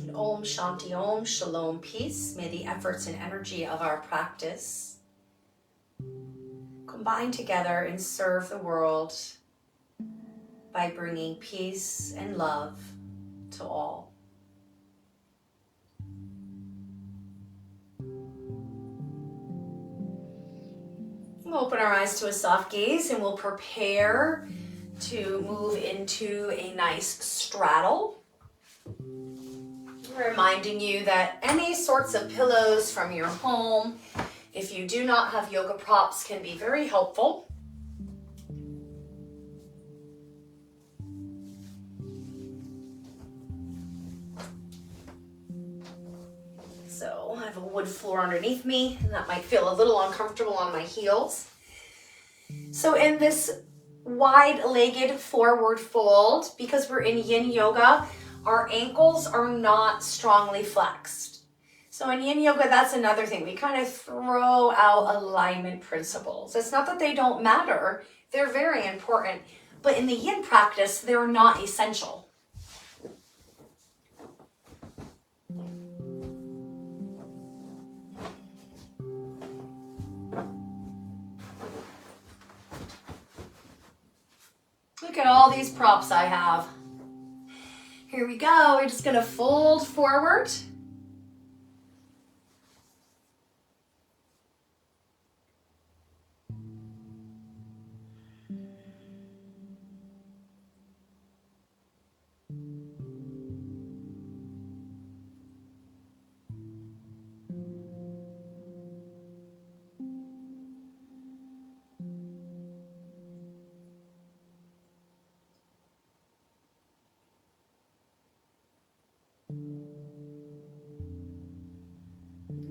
And Om Shanti Om, Shalom, peace. May the efforts and energy of our practice combine together and serve the world by bringing peace and love to all. We'll open our eyes to a soft gaze and we'll prepare to move into a nice straddle. Reminding you that any sorts of pillows from your home, if you do not have yoga props, can be very helpful. So I have a wood floor underneath me, and that might feel a little uncomfortable on my heels. So in this wide-legged forward fold, because we're in yin yoga, our ankles are not strongly flexed. So in yin yoga, that's another thing. We kind of throw out alignment principles. It's not that they don't matter. They're very important. But in the yin practice, they're not essential. Look at all these props I have. Here we go. We're just going to fold forward.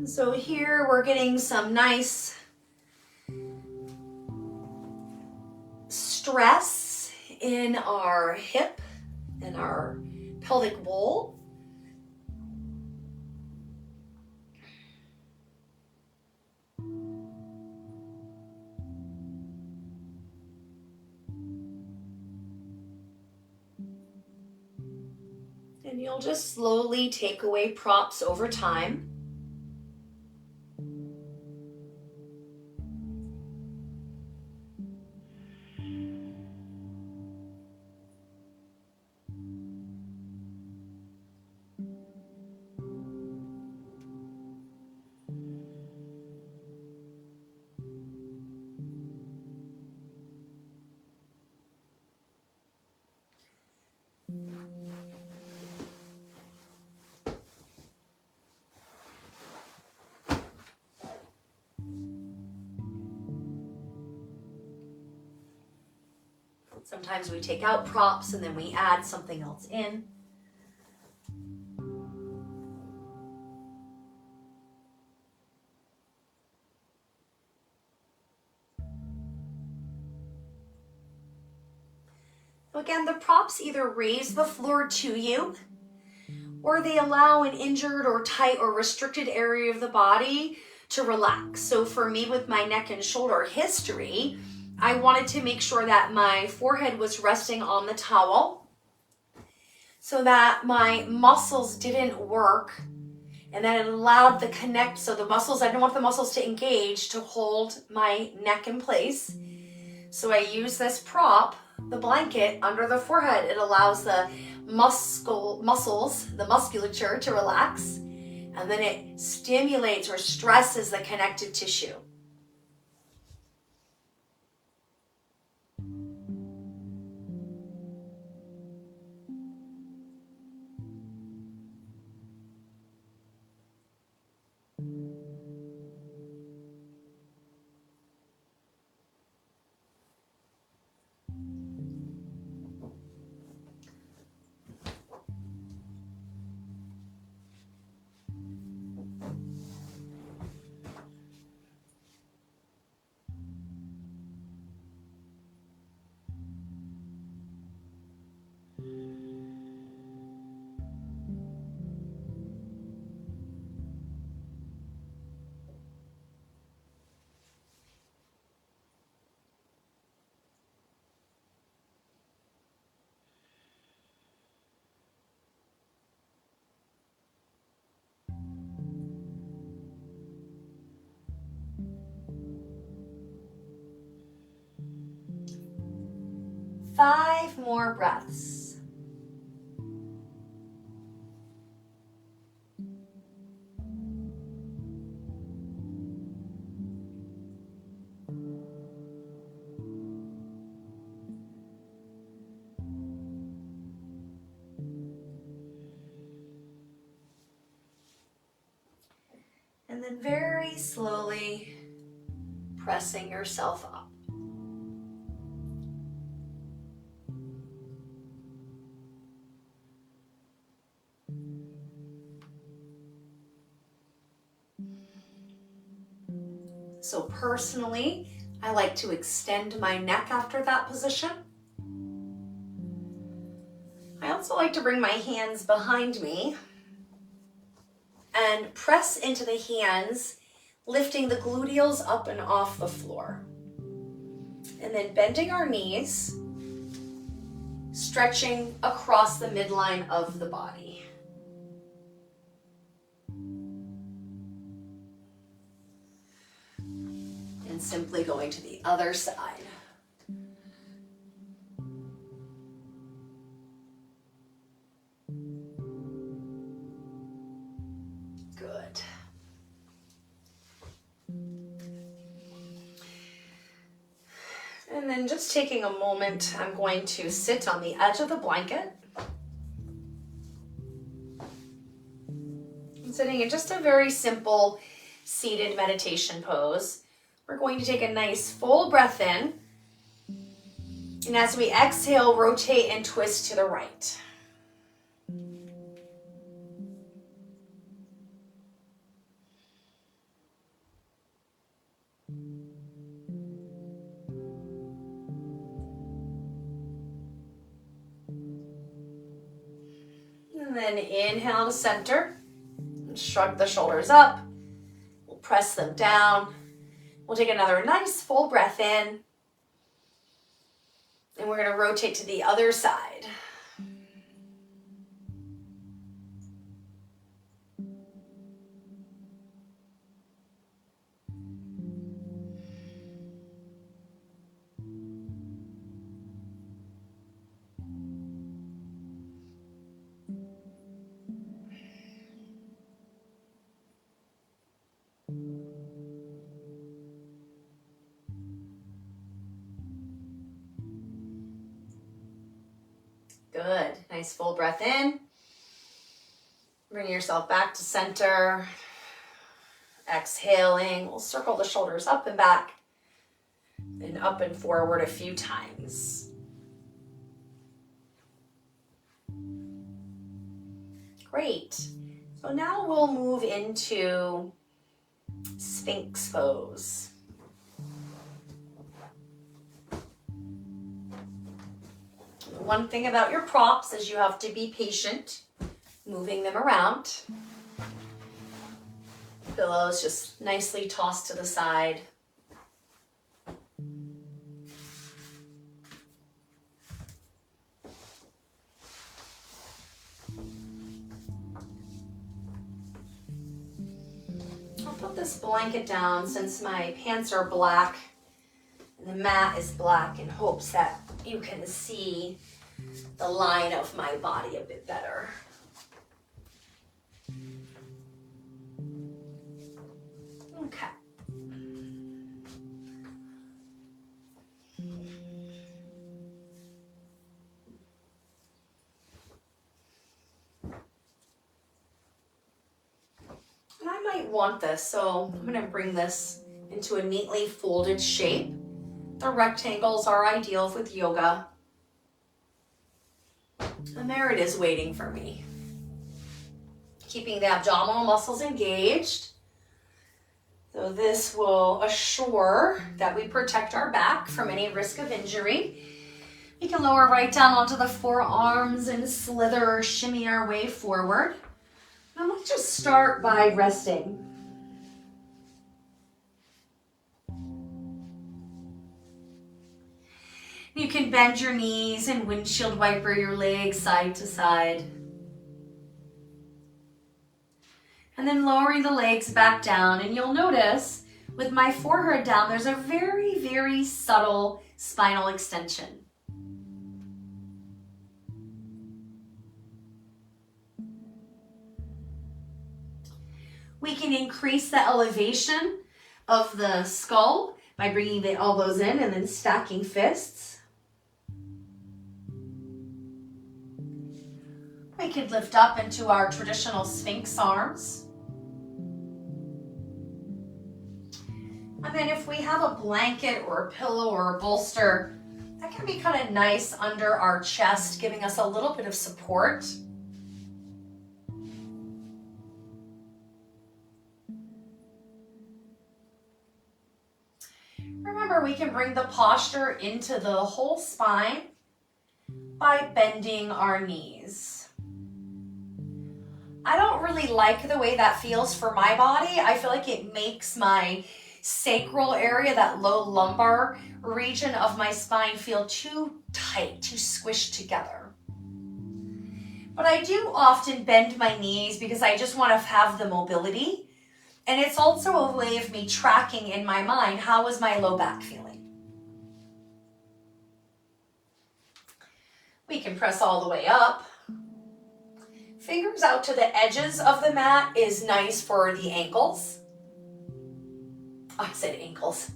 So here we're getting some nice stress in our hip and our pelvic bowl. And you'll just slowly take away props over time. Sometimes we take out props and then we add something else in. Again, the props either raise the floor to you or they allow an injured or tight or restricted area of the body to relax. So for me, with my neck and shoulder history, I wanted to make sure that my forehead was resting on the towel so that my muscles didn't work, and that it allowed the connect, so the muscles, I didn't want the muscles to engage to hold my neck in place. So I use this prop, the blanket, under the forehead. It allows the muscles, the musculature to relax, and then it stimulates or stresses the connective tissue. 5 more breaths. And then very slowly pressing yourself up. So personally, I like to extend my neck after that position. I also like to bring my hands behind me and press into the hands, lifting the gluteals up and off the floor. And then bending our knees, stretching across the midline of the body. And simply going to the other side. Good. And then just taking a moment, I'm going to sit on the edge of the blanket. I'm sitting in just a very simple seated meditation pose. We're going to take a nice full breath in. And as we exhale, rotate and twist to the right. And then inhale to center. And shrug the shoulders up. We'll press them down. We'll take another nice full breath in. And we're going to rotate to the other side. Good. Nice full breath in. Bring yourself back to center. Exhaling. We'll circle the shoulders up and back and up and forward a few times. Great. So now we'll move into Sphinx pose. One thing about your props is you have to be patient, moving them around. Pillows just nicely tossed to the side. I'll put this blanket down since my pants are black and the mat is black in hopes that you can see the line of my body a bit better. Okay. And I might want this, so I'm going to bring this into a neatly folded shape. The rectangles are ideal with yoga. And there it is waiting for me. Keeping the abdominal muscles engaged. So this will assure that we protect our back from any risk of injury. We can lower right down onto the forearms and slither or shimmy our way forward. Now let's just start by resting. You can bend your knees and windshield wiper your legs side to side. And then lowering the legs back down. And you'll notice with my forehead down, there's a very, very subtle spinal extension. We can increase the elevation of the skull by bringing the elbows in and then stacking fists. We could lift up into our traditional Sphinx arms. And then if we have a blanket or a pillow or a bolster, that can be kind of nice under our chest, giving us a little bit of support. Remember, we can bring the posture into the whole spine by bending our knees. I don't really like the way that feels for my body. I feel like it makes my sacral area, that low lumbar region of my spine, feel too tight, too squished together. But I do often bend my knees because I just want to have the mobility. And it's also a way of me tracking in my mind, how is my low back feeling? We can press all the way up. Fingers out to the edges of the mat is nice for the ankles. I said ankles.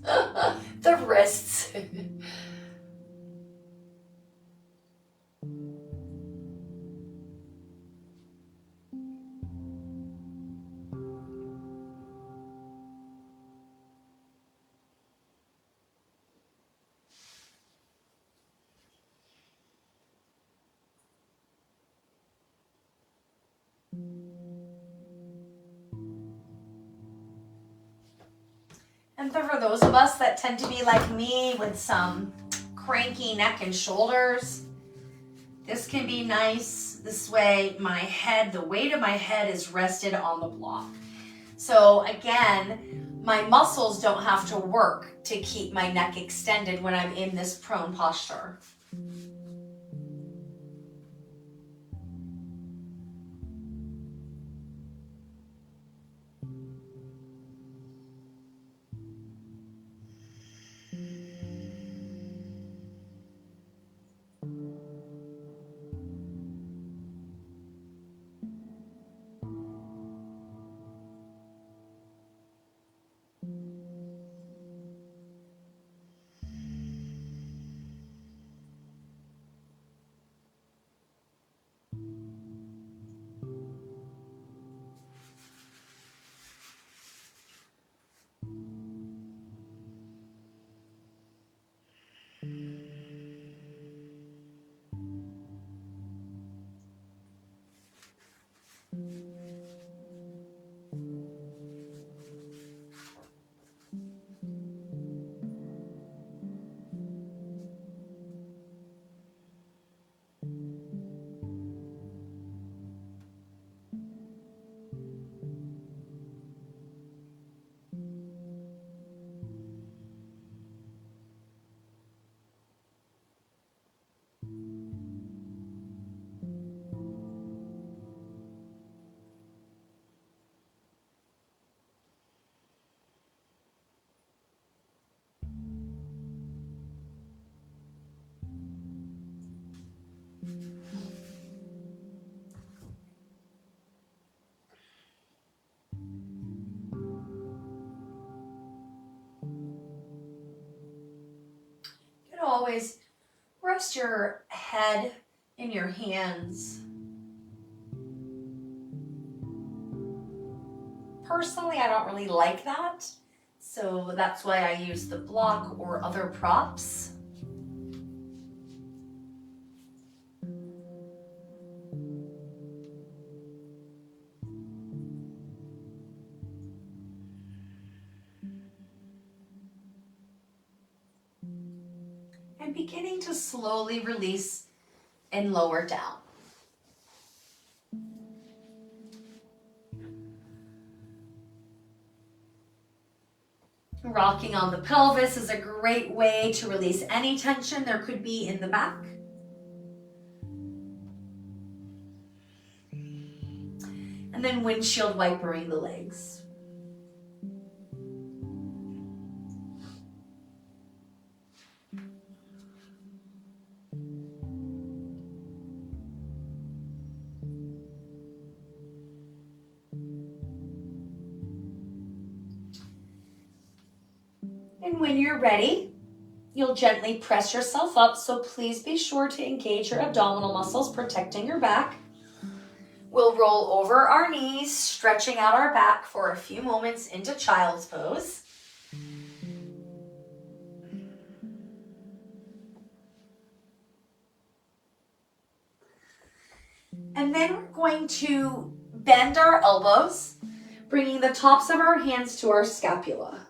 The wrists. And for those of us that tend to be like me with some cranky neck and shoulders, this can be nice. This way my head, the weight of my head is rested on the block. So again, my muscles don't have to work to keep my neck extended when I'm in this prone posture. You can always rest your head in your hands. Personally, I don't really like that, so that's why I use the block or other props. And beginning to slowly release and lower down. Rocking on the pelvis is a great way to release any tension there could be in the back. And then windshield wipering the legs. And when you're ready, you'll gently press yourself up, so please be sure to engage your abdominal muscles, protecting your back. We'll roll over our knees, stretching out our back for a few moments into child's pose. And then we're going to bend our elbows, bringing the tops of our hands to our scapula.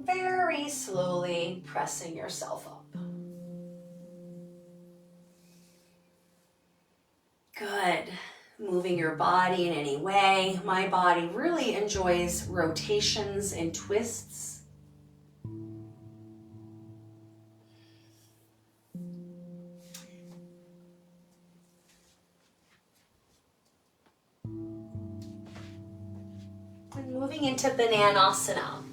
Very slowly pressing yourself up. Good. Moving your body in any way. My body really enjoys rotations and twists. And moving into Bananasana.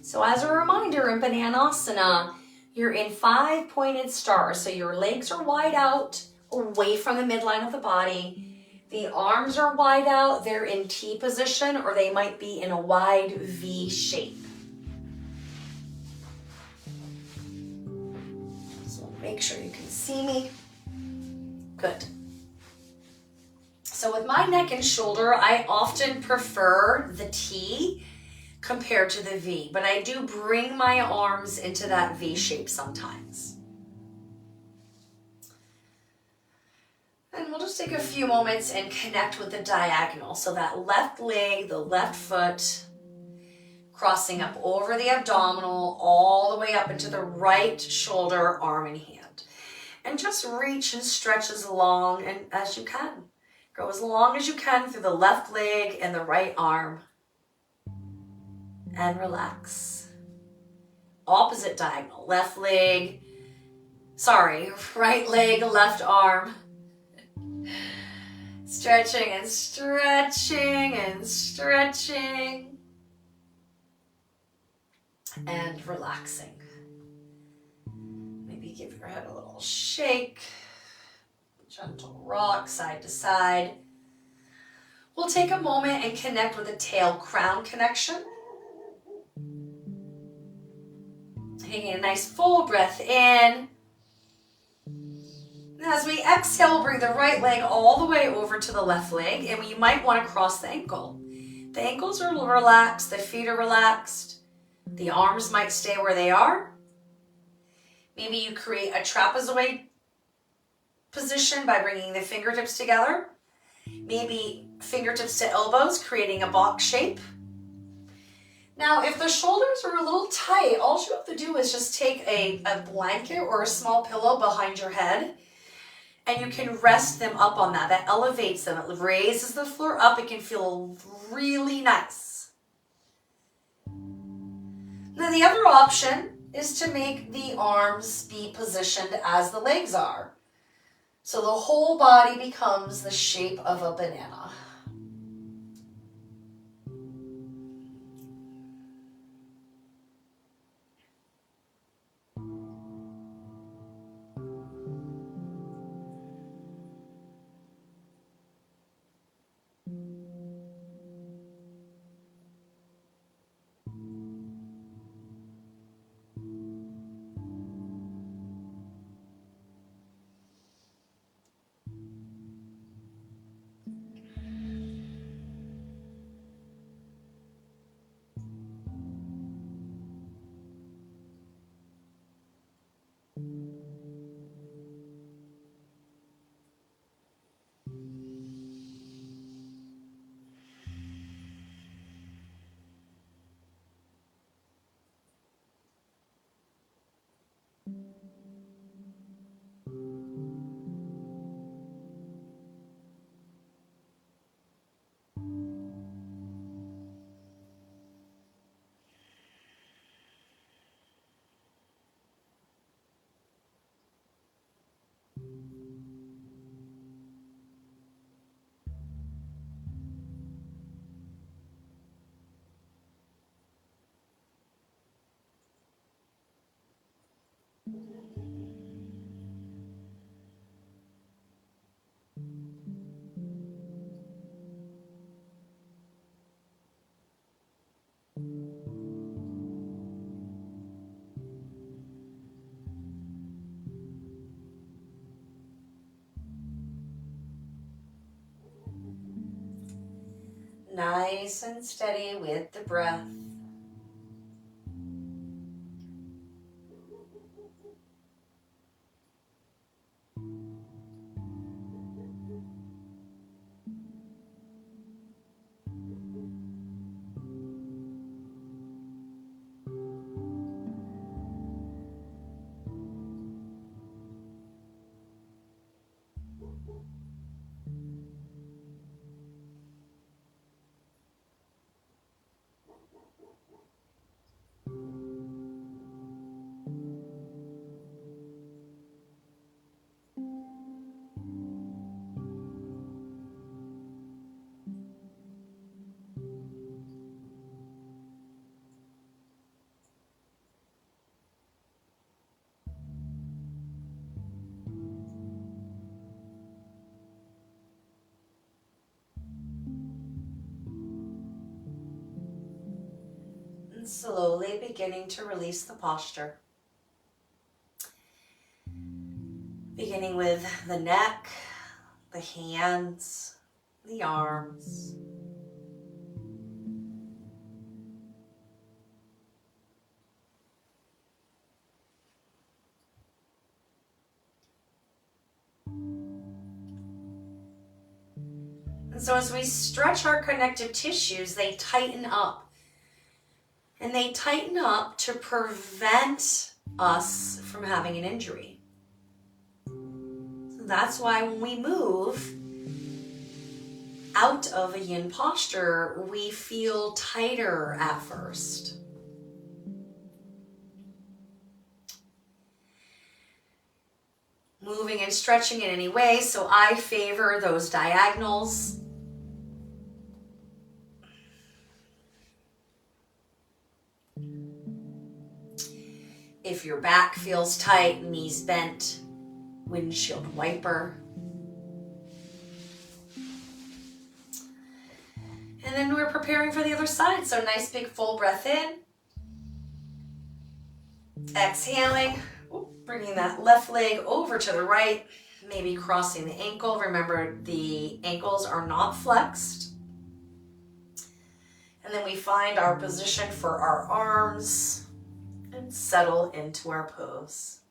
So as a reminder, in Bananasana, you're in 5 pointed stars. So your legs are wide out, away from the midline of the body. The arms are wide out. They're in T position, or they might be in a wide V shape. So make sure you can see me. Good. So with my neck and shoulder, I often prefer the T compared to the V, but I do bring my arms into that V shape sometimes. And we'll just take a few moments and connect with the diagonal. So that left leg, the left foot, crossing up over the abdominal, all the way up into the right shoulder, arm and hand. And just reach and stretch as long and as you can. Go as long as you can through the left leg and the right arm. And relax. Opposite diagonal, right leg, left arm. Stretching and stretching and stretching. And relaxing. Maybe give your head a little shake. Gentle rock side to side. We'll take a moment and connect with the tail crown connection. Taking a nice full breath in. And as we exhale, we'll bring the right leg all the way over to the left leg, and you might want to cross the ankle. The ankles are relaxed, the feet are relaxed. The arms might stay where they are. Maybe you create a trapezoid position by bringing the fingertips together. Maybe fingertips to elbows, creating a box shape. Now, if the shoulders are a little tight, all you have to do is just take a blanket or a small pillow behind your head, and you can rest them up on that. That elevates them. It raises the floor up. It can feel really nice. Now, the other option is to make the arms be positioned as the legs are. So the whole body becomes the shape of a banana. Nice and steady with the breath. And slowly beginning to release the posture. Beginning with the neck, the hands, the arms. And so as we stretch our connective tissues, they tighten up. And they tighten up to prevent us from having an injury. So that's why when we move out of a yin posture, we feel tighter at first. Moving and stretching in any way, so I favor those diagonals. If your back feels tight, knees bent, windshield wiper. And then we're preparing for the other side. So nice big full breath in. Exhaling, bringing that left leg over to the right, maybe crossing the ankle. Remember, the ankles are not flexed. And then we find our position for our arms and settle into our pose.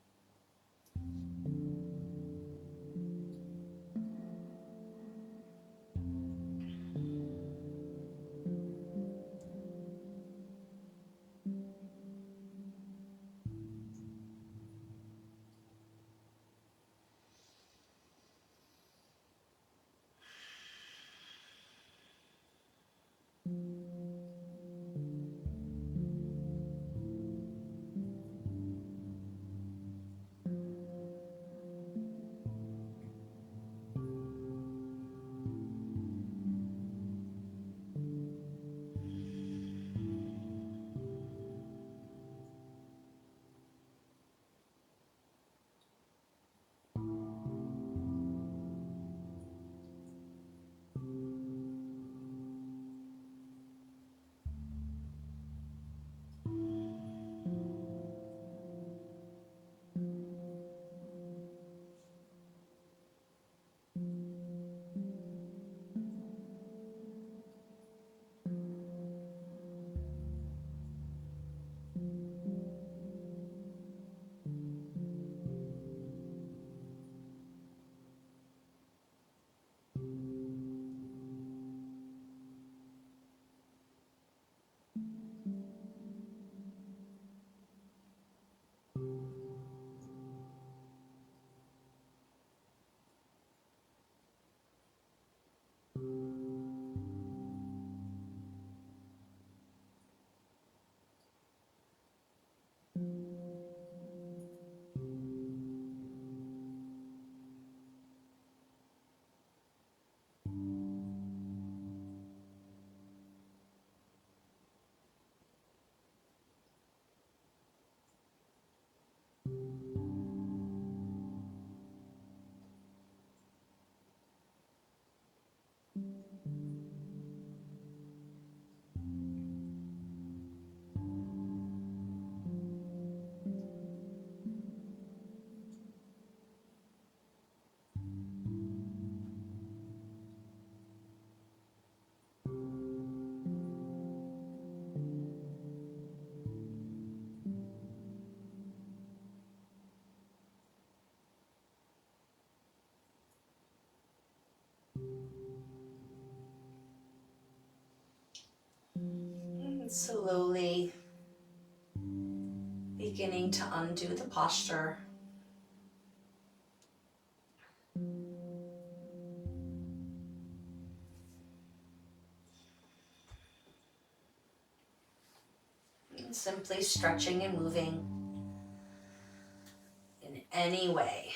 And slowly beginning to undo the posture. And simply stretching and moving in any way.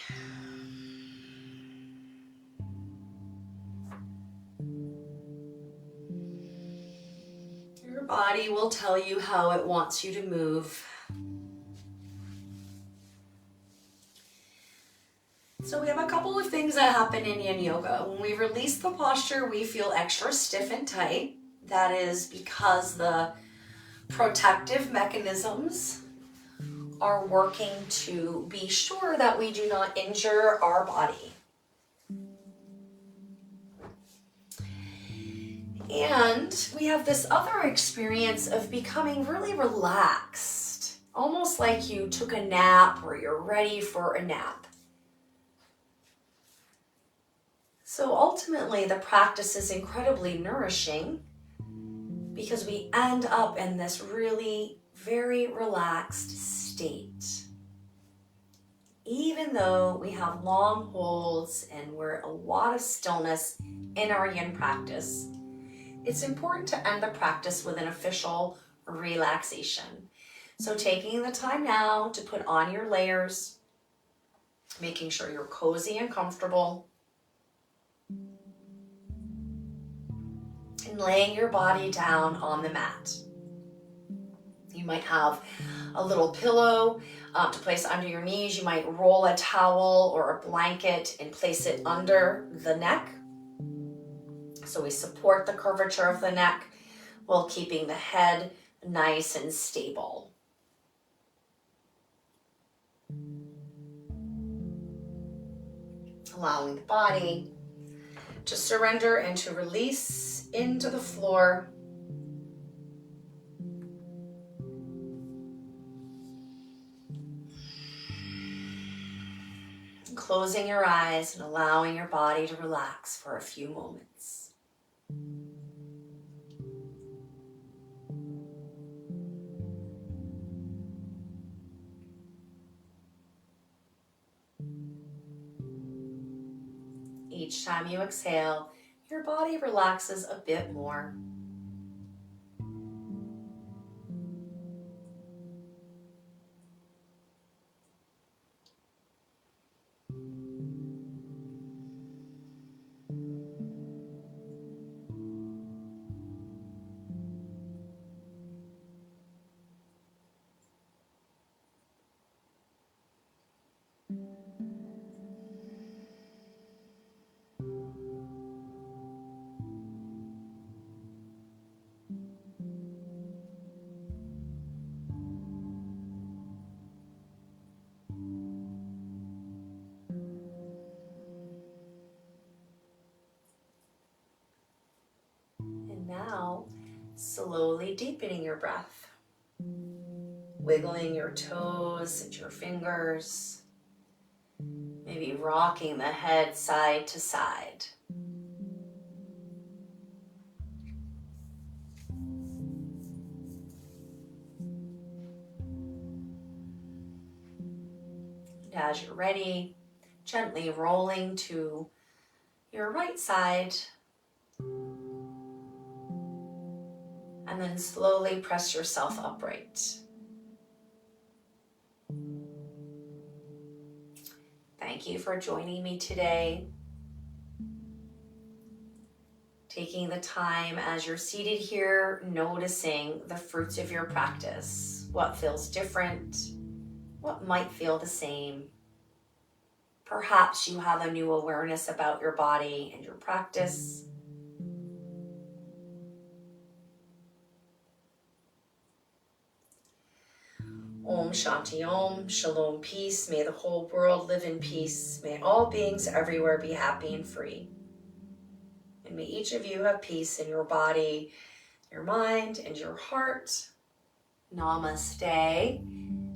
Your body will tell you how it wants you to move. So we have a couple of things that happen in yin yoga. When we release the posture, we feel extra stiff and tight. That is because the protective mechanisms are working to be sure that we do not injure our body. And we have this other experience of becoming really relaxed, almost like you took a nap or you're ready for a nap. So ultimately, the practice is incredibly nourishing because we end up in this really very relaxed state. Even though we have long holds and we're a lot of stillness in our yin practice, it's important to end the practice with an official relaxation. So taking the time now to put on your layers, making sure you're cozy and comfortable, and laying your body down on the mat. You might have a little pillow to place under your knees. You might roll a towel or a blanket and place it under the neck. So we support the curvature of the neck while keeping the head nice and stable. Allowing the body to surrender and to release into the floor. And closing your eyes and allowing your body to relax for a few moments. Each time you exhale, your body relaxes a bit more. Now, slowly deepening your breath, wiggling your toes and your fingers, maybe rocking the head side to side. And as you're ready, gently rolling to your right side, and then slowly press yourself upright. Thank you for joining me today. Taking the time as you're seated here, noticing the fruits of your practice. What feels different? What might feel the same? Perhaps you have a new awareness about your body and your practice. Om Shanti Om, Shalom, peace. May the whole world live in peace. May all beings everywhere be happy and free. And may each of you have peace in your body, your mind, and your heart. Namaste.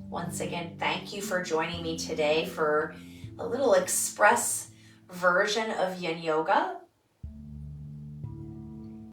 Once again, thank you for joining me today for a little express version of Yin Yoga.